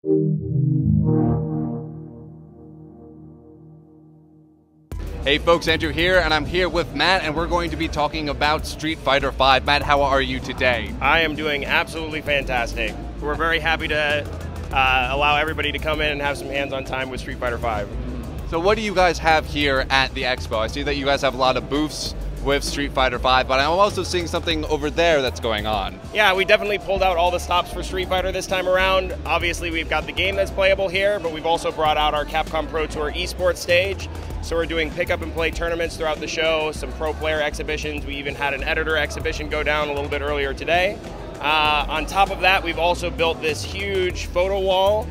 Hey folks, Andrew here, and I'm here with Matt, and we're going to be talking about Street Fighter V. Matt, how are you today? I am doing absolutely fantastic. We're very happy to allow everybody to come in and have some hands-on time with Street Fighter V. So what do you guys have here at the Expo? I see that you guys have a lot of booths with Street Fighter V, but I'm also seeing something over there that's going on. Yeah, we definitely pulled out all the stops for Street Fighter this time around. Obviously, we've got the game that's playable here, but we've also brought out our Capcom Pro Tour eSports stage. So we're doing pick-up and play tournaments throughout the show, some pro player exhibitions. We even had an editor exhibition go down a little bit earlier today. On top of that, we've also built this huge photo wall.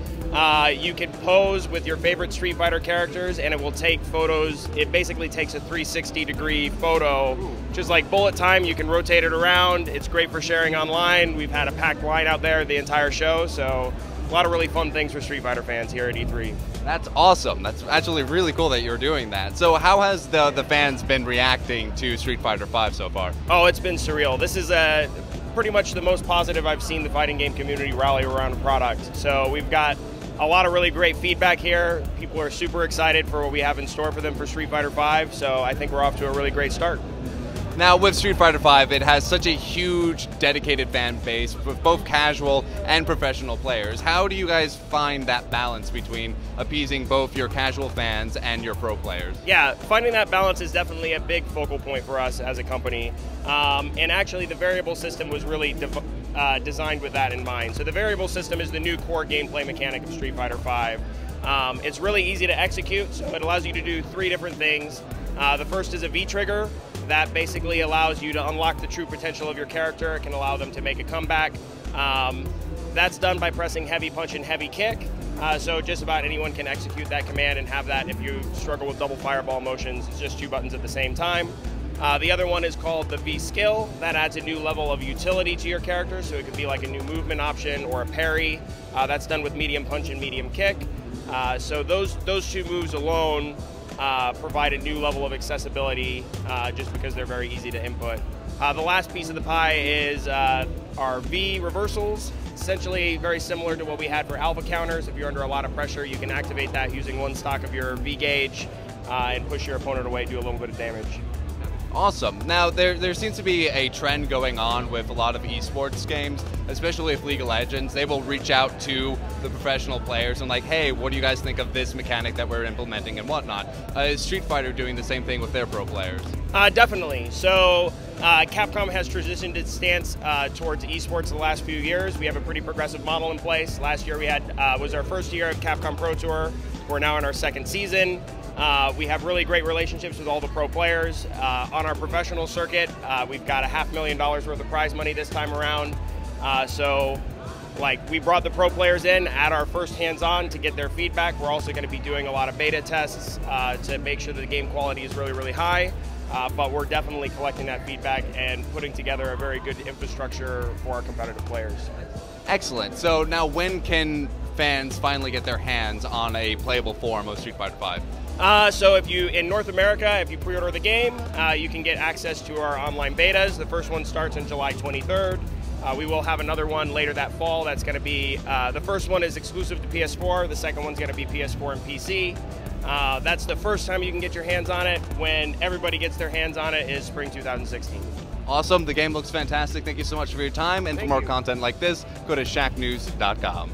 You can pose with your favorite Street Fighter characters and it will take photos. It basically takes a 360-degree photo, just like bullet time. You can rotate it around. It's great for sharing online. We've had a packed line out there the entire show, so a lot of really fun things for Street Fighter fans here at E3. That's awesome. That's actually really cool that you're doing that. So how has the fans been reacting to Street Fighter V so far? Oh, it's been surreal. This is pretty much the most positive I've seen the fighting game community rally around a product. So we've got a lot of really great feedback here. People are super excited for what we have in store for them for Street Fighter V, so I think we're off to a really great start. Now with Street Fighter V, it has such a huge dedicated fan base with both casual and professional players. How do you guys find that balance between appeasing both your casual fans and your pro players? Yeah, finding that balance is definitely a big focal point for us as a company. And actually the variable system was really designed with that in mind. So the variable system is the new core gameplay mechanic of Street Fighter V. It's really easy to execute, so it allows you to do 3 different things. The first is a V-trigger. That basically allows you to unlock the true potential of your character. It can allow them to make a comeback. That's done by pressing heavy punch and heavy kick. So just about anyone can execute that command and have that if you struggle with double fireball motions. It's just 2 buttons at the same time. The other one is called the V-skill. That adds a new level of utility to your character, so it could be like a new movement option or a parry. That's done with medium punch and medium kick. So those 2 moves alone provide a new level of accessibility just because they're very easy to input. The last piece of the pie is our V reversals. Essentially very similar to what we had for alpha counters. If you're under a lot of pressure, you can activate that using 1 stock of your V gauge and push your opponent away, do a little bit of damage. Awesome. Now, there seems to be a trend going on with a lot of esports games, especially with League of Legends. They will reach out to the professional players and like, hey, what do you guys think of this mechanic that we're implementing and whatnot? Is Street Fighter doing the same thing with their pro players? Definitely. So Capcom has transitioned its stance towards esports the last few years. We have a pretty progressive model in place. Last year we had was our first year of Capcom Pro Tour. We're now in our 2nd season. We have really great relationships with all the pro players. On our professional circuit, we've got $500,000 worth of prize money this time around. So we brought the pro players in at our first hands-on to get their feedback. We're also going to be doing a lot of beta tests to make sure that the game quality is really, really high. But we're definitely collecting that feedback and putting together a very good infrastructure for our competitive players. Excellent. So now when can fans finally get their hands on a playable form of Street Fighter V? So if you, in North America, if you pre-order the game, you can get access to our online betas. The first one starts on July 23rd. We will have another one later that fall. That's going to be, the first one is exclusive to PS4. The second one's going to be PS4 and PC. That's the first time you can get your hands on it. When everybody gets their hands on it is spring 2016. Awesome. The game looks fantastic. Thank you so much for your time. And for more content like this, go to shacknews.com.